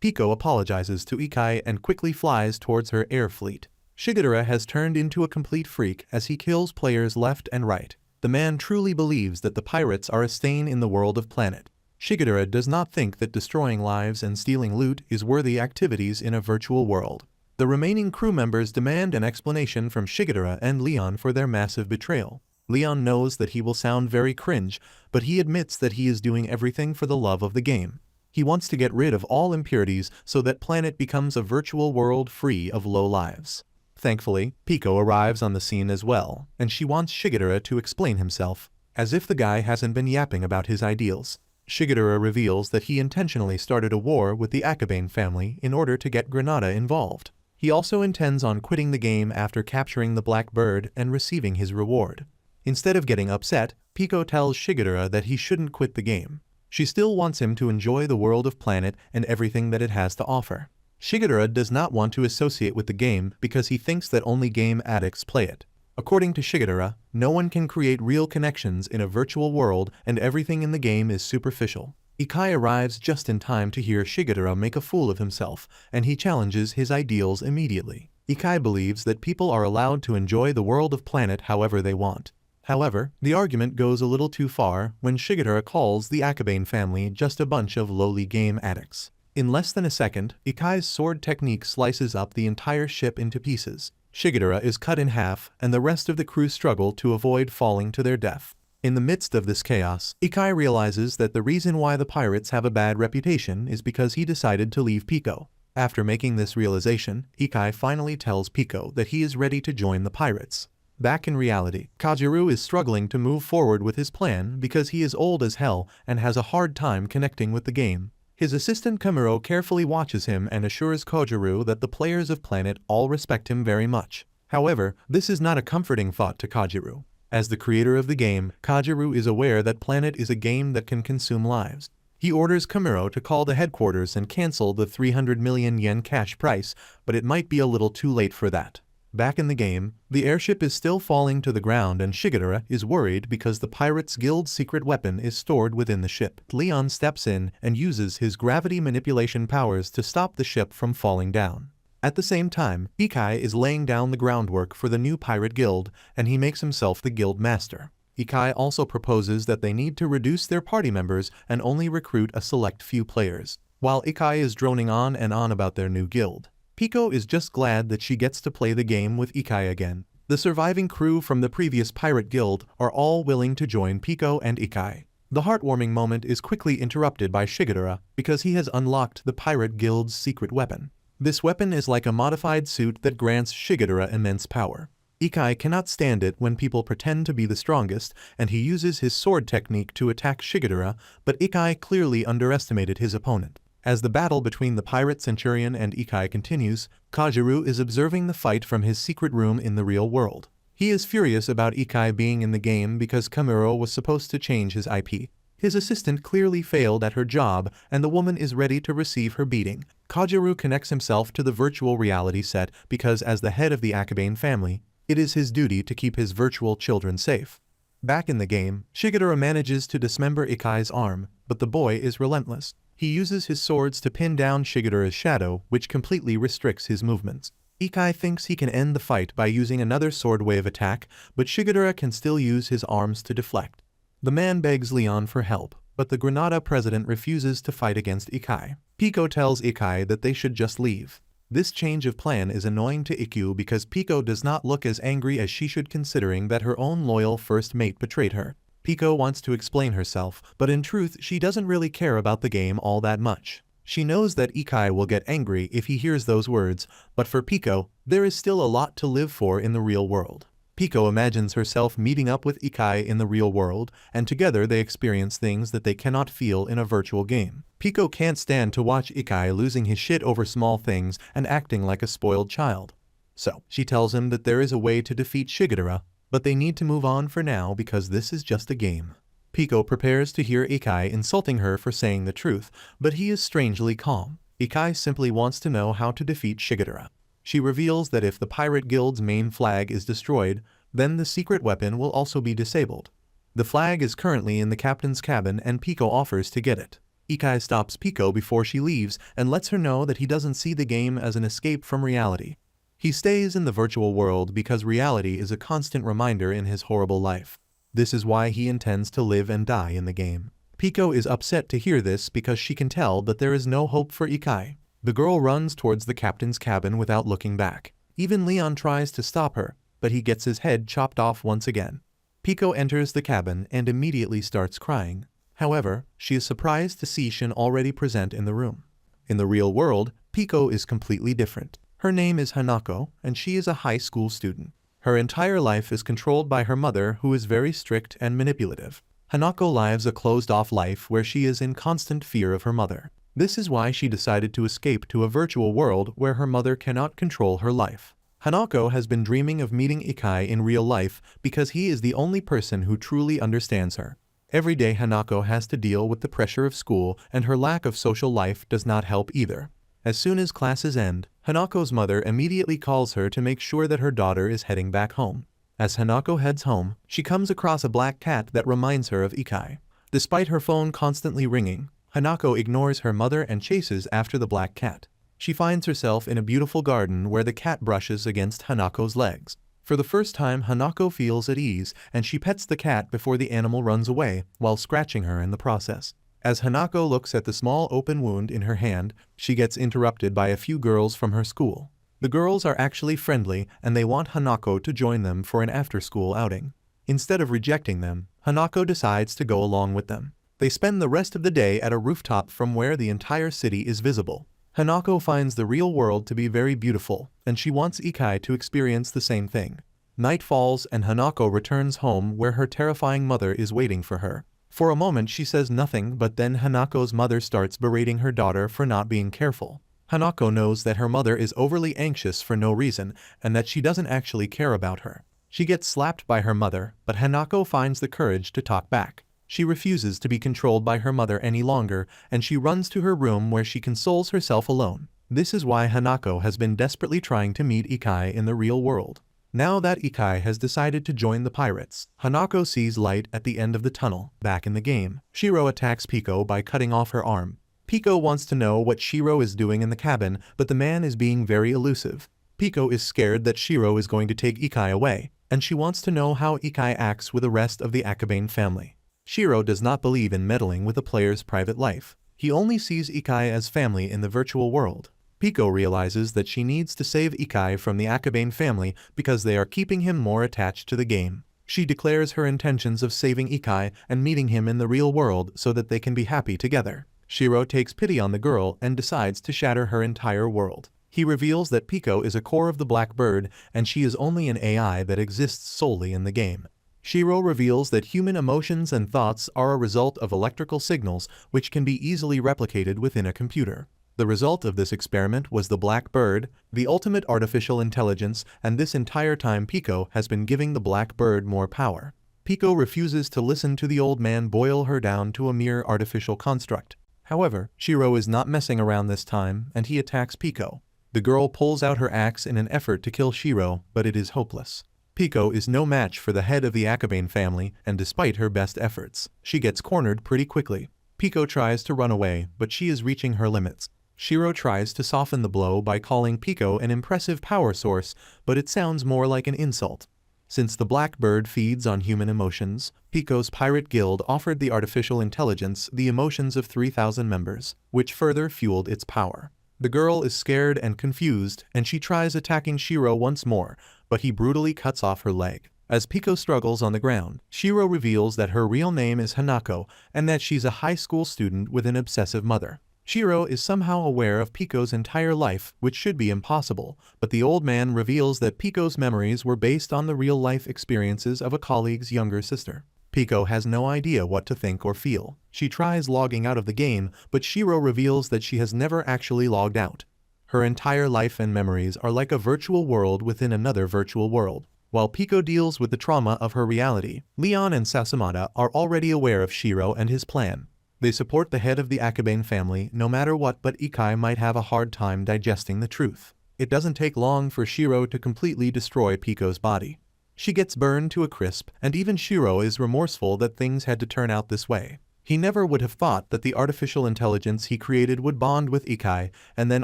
Pico apologizes to Ikai and quickly flies towards her air fleet. Shigeru has turned into a complete freak as he kills players left and right. The man truly believes that the pirates are a stain in the world of Planet. Shigeru does not think that destroying lives and stealing loot is worthy activities in a virtual world. The remaining crew members demand an explanation from Shigeru and Leon for their massive betrayal. Leon knows that he will sound very cringe, but he admits that he is doing everything for the love of the game. He wants to get rid of all impurities so that Planet becomes a virtual world free of low lives. Thankfully, Pico arrives on the scene as well, and she wants Shigeru to explain himself, as if the guy hasn't been yapping about his ideals. Shigeru reveals that he intentionally started a war with the Akabane family in order to get Granada involved. He also intends on quitting the game after capturing the Black Bird and receiving his reward. Instead of getting upset, Pico tells Shigeru that he shouldn't quit the game. She still wants him to enjoy the world of Planet and everything that it has to offer. Shigeru does not want to associate with the game because he thinks that only game addicts play it. According to Shigeru, no one can create real connections in a virtual world and everything in the game is superficial. Ikai arrives just in time to hear Shigeru make a fool of himself, and he challenges his ideals immediately. Ikai believes that people are allowed to enjoy the world of Planet however they want. However, the argument goes a little too far when Shigeru calls the Akabane family just a bunch of lowly game addicts. In less than a second, Ikai's sword technique slices up the entire ship into pieces. Shigeru is cut in half, and the rest of the crew struggle to avoid falling to their death. In the midst of this chaos, Ikai realizes that the reason why the pirates have a bad reputation is because he decided to leave Pico. After making this realization, Ikai finally tells Pico that he is ready to join the pirates. Back in reality, Kajiru is struggling to move forward with his plan because he is old as hell and has a hard time connecting with the game. His assistant Kamuro carefully watches him and assures Kajiru that the players of Planet all respect him very much. However, this is not a comforting thought to Kajiru. As the creator of the game, Kajiru is aware that Planet is a game that can consume lives. He orders Kamuro to call the headquarters and cancel the 300 million yen cash price, but it might be a little too late for that. Back in the game, the airship is still falling to the ground and Shigeru is worried because the Pirates Guild's secret weapon is stored within the ship. Leon steps in and uses his gravity manipulation powers to stop the ship from falling down. At the same time, Ikai is laying down the groundwork for the new Pirate Guild and he makes himself the guild master. Ikai also proposes that they need to reduce their party members and only recruit a select few players. While Ikai is droning on and on about their new guild, Pico is just glad that she gets to play the game with Ikai again. The surviving crew from the previous Pirate Guild are all willing to join Pico and Ikai. The heartwarming moment is quickly interrupted by Shigeru because he has unlocked the Pirate Guild's secret weapon. This weapon is like a modified suit that grants Shigeru immense power. Ikai cannot stand it when people pretend to be the strongest, and he uses his sword technique to attack Shigeru, but Ikai clearly underestimated his opponent. As the battle between the pirate Centurion and Ikai continues, Kajiru is observing the fight from his secret room in the real world. He is furious about Ikai being in the game because Kamuro was supposed to change his IP. His assistant clearly failed at her job and the woman is ready to receive her beating. Kajiru connects himself to the virtual reality set because as the head of the Akabane family, it is his duty to keep his virtual children safe. Back in the game, Shigeru manages to dismember Ikai's arm, but the boy is relentless. He uses his swords to pin down Shigeru's shadow, which completely restricts his movements. Ikai thinks he can end the fight by using another sword wave attack, but Shigeru can still use his arms to deflect. The man begs Leon for help, but the Granada president refuses to fight against Ikai. Pico tells Ikai that they should just leave. This change of plan is annoying to Ikkyu because Pico does not look as angry as she should considering that her own loyal first mate betrayed her. Pico wants to explain herself, but in truth she doesn't really care about the game all that much. She knows that Ikai will get angry if he hears those words, but for Pico, there is still a lot to live for in the real world. Piko imagines herself meeting up with Ikai in the real world, and together they experience things that they cannot feel in a virtual game. Piko can't stand to watch Ikai losing his shit over small things and acting like a spoiled child. So, she tells him that there is a way to defeat Shigedara, but they need to move on for now because this is just a game. Piko prepares to hear Ikai insulting her for saying the truth, but he is strangely calm. Ikai simply wants to know how to defeat Shigedara. She reveals that if the pirate guild's main flag is destroyed, then the secret weapon will also be disabled. The flag is currently in the captain's cabin and Piko offers to get it. Ikai stops Piko before she leaves and lets her know that he doesn't see the game as an escape from reality. He stays in the virtual world because reality is a constant reminder in his horrible life. This is why he intends to live and die in the game. Piko is upset to hear this because she can tell that there is no hope for Ikai. The girl runs towards the captain's cabin without looking back. Even Leon tries to stop her, but he gets his head chopped off once again. Piko enters the cabin and immediately starts crying. However, she is surprised to see Shin already present in the room. In the real world, Piko is completely different. Her name is Hanako, and she is a high school student. Her entire life is controlled by her mother, who is very strict and manipulative. Hanako lives a closed-off life where she is in constant fear of her mother. This is why she decided to escape to a virtual world where her mother cannot control her life. Hanako has been dreaming of meeting Ikai in real life because he is the only person who truly understands her. Every day Hanako has to deal with the pressure of school, and her lack of social life does not help either. As soon as classes end, Hanako's mother immediately calls her to make sure that her daughter is heading back home. As Hanako heads home, she comes across a black cat that reminds her of Ikai. Despite her phone constantly ringing, Hanako ignores her mother and chases after the black cat. She finds herself in a beautiful garden where the cat brushes against Hanako's legs. For the first time, Hanako feels at ease, and she pets the cat before the animal runs away, while scratching her in the process. As Hanako looks at the small open wound in her hand, she gets interrupted by a few girls from her school. The girls are actually friendly, and they want Hanako to join them for an after-school outing. Instead of rejecting them, Hanako decides to go along with them. They spend the rest of the day at a rooftop from where the entire city is visible. Hanako finds the real world to be very beautiful, and she wants Ikai to experience the same thing. Night falls and Hanako returns home where her terrifying mother is waiting for her. For a moment she says nothing, but then Hanako's mother starts berating her daughter for not being careful. Hanako knows that her mother is overly anxious for no reason, and that she doesn't actually care about her. She gets slapped by her mother, but Hanako finds the courage to talk back. She refuses to be controlled by her mother any longer, and she runs to her room where she consoles herself alone. This is why Hanako has been desperately trying to meet Ikai in the real world. Now that Ikai has decided to join the pirates, Hanako sees light at the end of the tunnel. Back in the game, Shiro attacks Piko by cutting off her arm. Piko wants to know what Shiro is doing in the cabin, but the man is being very elusive. Piko is scared that Shiro is going to take Ikai away, and she wants to know how Ikai acts with the rest of the Akabane family. Shiro does not believe in meddling with a player's private life. He only sees Ikai as family in the virtual world. Piko realizes that she needs to save Ikai from the Akabane family because they are keeping him more attached to the game. She declares her intentions of saving Ikai and meeting him in the real world so that they can be happy together. Shiro takes pity on the girl and decides to shatter her entire world. He reveals that Piko is a core of the Black Bird and she is only an AI that exists solely in the game. Shiro reveals that human emotions and thoughts are a result of electrical signals which can be easily replicated within a computer. The result of this experiment was the Black Bird, the ultimate artificial intelligence, and this entire time Piko has been giving the Black Bird more power. Piko refuses to listen to the old man boil her down to a mere artificial construct. However, Shiro is not messing around this time, and he attacks Piko. The girl pulls out her axe in an effort to kill Shiro, but it is hopeless. Piko is no match for the head of the Akabane family, and despite her best efforts, she gets cornered pretty quickly. Piko tries to run away, but she is reaching her limits. Shiro tries to soften the blow by calling Piko an impressive power source, but it sounds more like an insult. Since the Black Bird feeds on human emotions, Piko's pirate guild offered the artificial intelligence the emotions of 3,000 members, which further fueled its power. The girl is scared and confused, and she tries attacking Shiro once more, but he brutally cuts off her leg. As Piko struggles on the ground, Shiro reveals that her real name is Hanako and that she's a high school student with an obsessive mother. Shiro is somehow aware of Pico's entire life, which should be impossible, but the old man reveals that Pico's memories were based on the real-life experiences of a colleague's younger sister. Pico has no idea what to think or feel. She tries logging out of the game, but Shiro reveals that she has never actually logged out. Her entire life and memories are like a virtual world within another virtual world. While Pico deals with the trauma of her reality, Leon and Sasamata are already aware of Shiro and his plan. They support the head of the Akabane family no matter what, but Ikai might have a hard time digesting the truth. It doesn't take long for Shiro to completely destroy Pico's body. She gets burned to a crisp, and even Shiro is remorseful that things had to turn out this way. He never would have thought that the artificial intelligence he created would bond with Ikai and then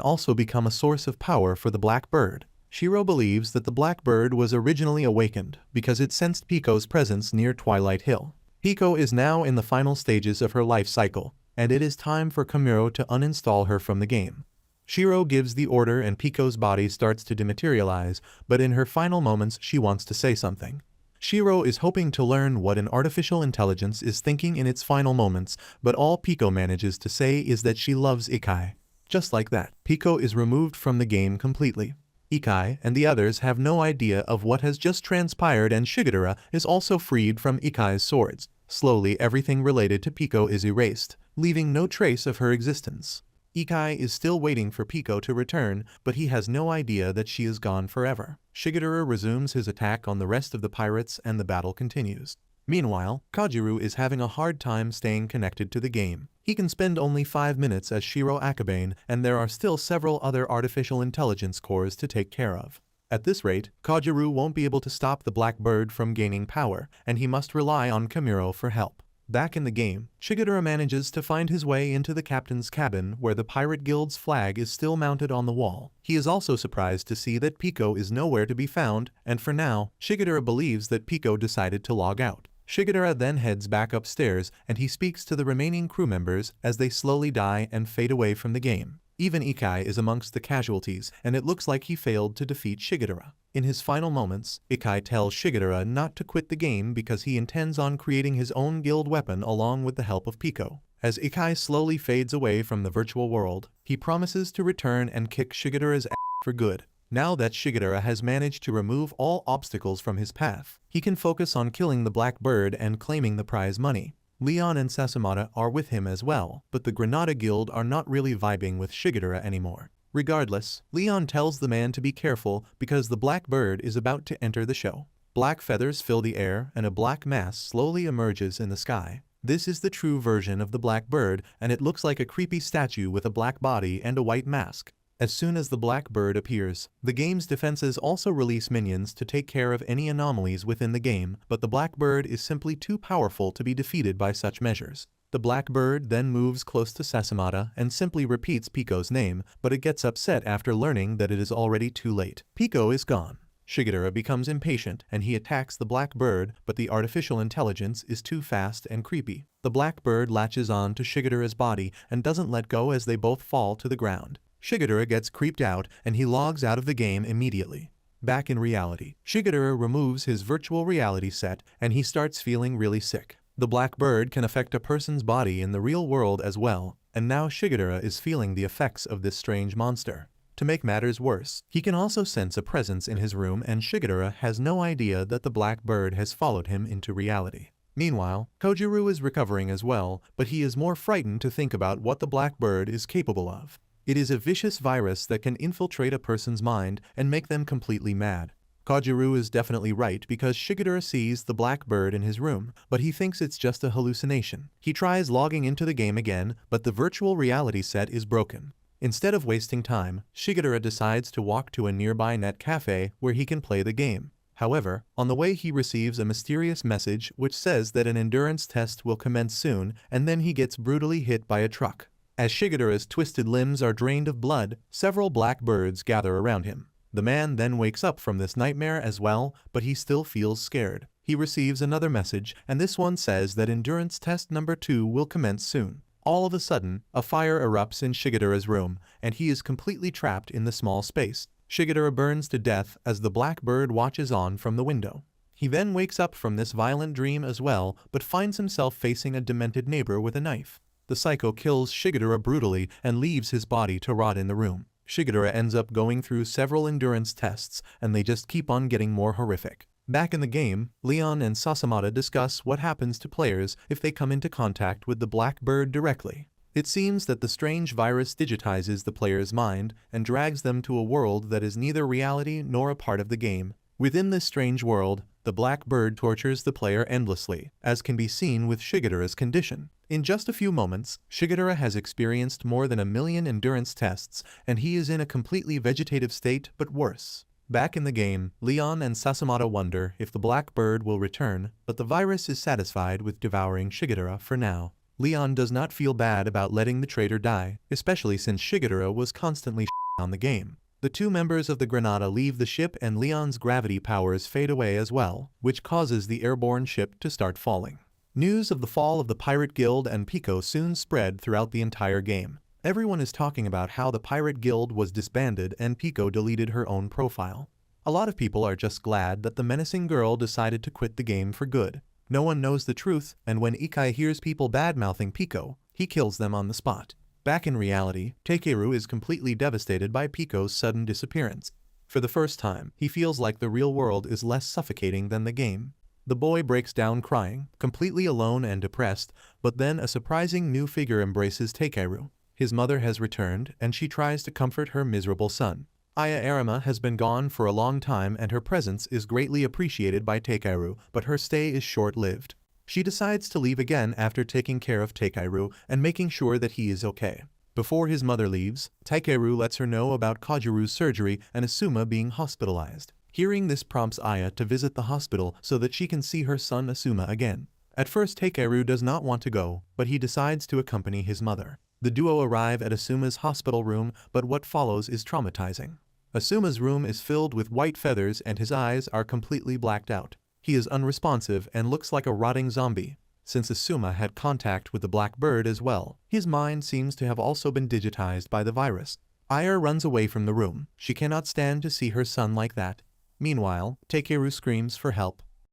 also become a source of power for the Black Bird. Shiro believes that the Black Bird was originally awakened because it sensed Pico's presence near Twilight Hill. Pico is now in the final stages of her life cycle, and it is time for Kamuro to uninstall her from the game. Shiro gives the order and Pico's body starts to dematerialize, but in her final moments she wants to say something. Shiro is hoping to learn what an artificial intelligence is thinking in its final moments, but all Pico manages to say is that she loves Ikai. Just like that, Pico is removed from the game completely. Ikai and the others have no idea of what has just transpired, and Shigadera is also freed from Ikai's swords. Slowly everything related to Pico is erased, leaving no trace of her existence. Ikai is still waiting for Pico to return, but he has no idea that she is gone forever. Shigadera resumes his attack on the rest of the pirates and the battle continues. Meanwhile, Kajiru is having a hard time staying connected to the game. He can spend only 5 minutes as Shiro Akabane, and there are still several other artificial intelligence cores to take care of. At this rate, Kajiru won't be able to stop the Black Bird from gaining power, and he must rely on Kamuro for help. Back in the game, Shigadera manages to find his way into the captain's cabin where the Pirate Guild's flag is still mounted on the wall. He is also surprised to see that Pico is nowhere to be found, and for now, Shigadera believes that Pico decided to log out. Shigadera then heads back upstairs and he speaks to the remaining crew members as they slowly die and fade away from the game. Even Ikai is amongst the casualties, and it looks like he failed to defeat Shigadera. In his final moments, Ikai tells Shigadera not to quit the game because he intends on creating his own guild weapon along with the help of Pico. As Ikai slowly fades away from the virtual world, he promises to return and kick Shigadera's ass for good. Now that Shigadera has managed to remove all obstacles from his path, he can focus on killing the Black Bird and claiming the prize money. Leon and Sasamata are with him as well, but the Granada Guild are not really vibing with Shigadera anymore. Regardless, Leon tells the man to be careful because the Black Bird is about to enter the show. Black feathers fill the air and a black mass slowly emerges in the sky. This is the true version of the Black Bird, and it looks like a creepy statue with a black body and a white mask. As soon as the Black Bird appears, the game's defenses also release minions to take care of any anomalies within the game, but the Black Bird is simply too powerful to be defeated by such measures. The Black Bird then moves close to Sasamata and simply repeats Pico's name, but it gets upset after learning that it is already too late. Pico is gone. Shigadera becomes impatient and he attacks the Black Bird, but the artificial intelligence is too fast and creepy. The Black Bird latches on to Shigadera's body and doesn't let go as they both fall to the ground. Shigadera gets creeped out and he logs out of the game immediately. Back in reality, Shigadera removes his virtual reality set and he starts feeling really sick. The Black Bird can affect a person's body in the real world as well, and now Shigadera is feeling the effects of this strange monster. To make matters worse, he can also sense a presence in his room, and Shigadera has no idea that the Black Bird has followed him into reality. Meanwhile, Kojiru is recovering as well, but he is more frightened to think about what the Black Bird is capable of. It is a vicious virus that can infiltrate a person's mind and make them completely mad. Kojiru is definitely right because Shigadera sees the Black Bird in his room, but he thinks it's just a hallucination. He tries logging into the game again, but the virtual reality set is broken. Instead of wasting time, Shigadera decides to walk to a nearby net cafe where he can play the game. However, on the way he receives a mysterious message which says that an endurance test will commence soon, and then he gets brutally hit by a truck. As Shigadera's twisted limbs are drained of blood, several Black Birds gather around him. The man then wakes up from this nightmare as well, but he still feels scared. He receives another message, and this one says that endurance test number 2 will commence soon. All of a sudden, a fire erupts in Shigadera's room, and he is completely trapped in the small space. Shigadera burns to death as the Black Bird watches on from the window. He then wakes up from this violent dream as well, but finds himself facing a demented neighbor with a knife. The psycho kills Shigadera brutally and leaves his body to rot in the room. Shigadera ends up going through several endurance tests, and they just keep on getting more horrific. Back in the game, Leon and Sasamata discuss what happens to players if they come into contact with the Black Bird directly. It seems that the strange virus digitizes the player's mind and drags them to a world that is neither reality nor a part of the game. Within this strange world, the Black Bird tortures the player endlessly, as can be seen with Shigadera's condition. In just a few moments, Shigadera has experienced more than 1,000,000 endurance tests, and he is in a completely vegetative state, but worse. Back in the game, Leon and Sasamata wonder if the Black Bird will return, but the virus is satisfied with devouring Shigadera for now. Leon does not feel bad about letting the traitor die, especially since Shigadera was constantly on the game. The two members of the Granada leave the ship and Leon's gravity powers fade away as well, which causes the airborne ship to start falling. News of the fall of the Pirate Guild and Pico soon spread throughout the entire game. Everyone is talking about how the Pirate Guild was disbanded and Pico deleted her own profile. A lot of people are just glad that the menacing girl decided to quit the game for good. No one knows the truth, and when Ikai hears people bad-mouthing Pico, he kills them on the spot. Back in reality, Takeru is completely devastated by Pico's sudden disappearance. For the first time, he feels like the real world is less suffocating than the game. The boy breaks down crying, completely alone and depressed, but then a surprising new figure embraces Takeru. His mother has returned, and she tries to comfort her miserable son. Aya Arima has been gone for a long time and her presence is greatly appreciated by Takeru, but her stay is short-lived. She decides to leave again after taking care of Takeru and making sure that he is okay. Before his mother leaves, Takeru lets her know about Kajiru's surgery and Asuma being hospitalized. Hearing this prompts Aya to visit the hospital so that she can see her son Asuma again. At first Takeru does not want to go, but he decides to accompany his mother. The duo arrive at Asuma's hospital room, but what follows is traumatizing. Asuma's room is filled with white feathers and his eyes are completely blacked out. He is unresponsive and looks like a rotting zombie. Since Asuma had contact with the Black Bird as well, his mind seems to have also been digitized by the virus. Aya runs away from the room. She cannot stand to see her son like that. Meanwhile, Takeru screams for help.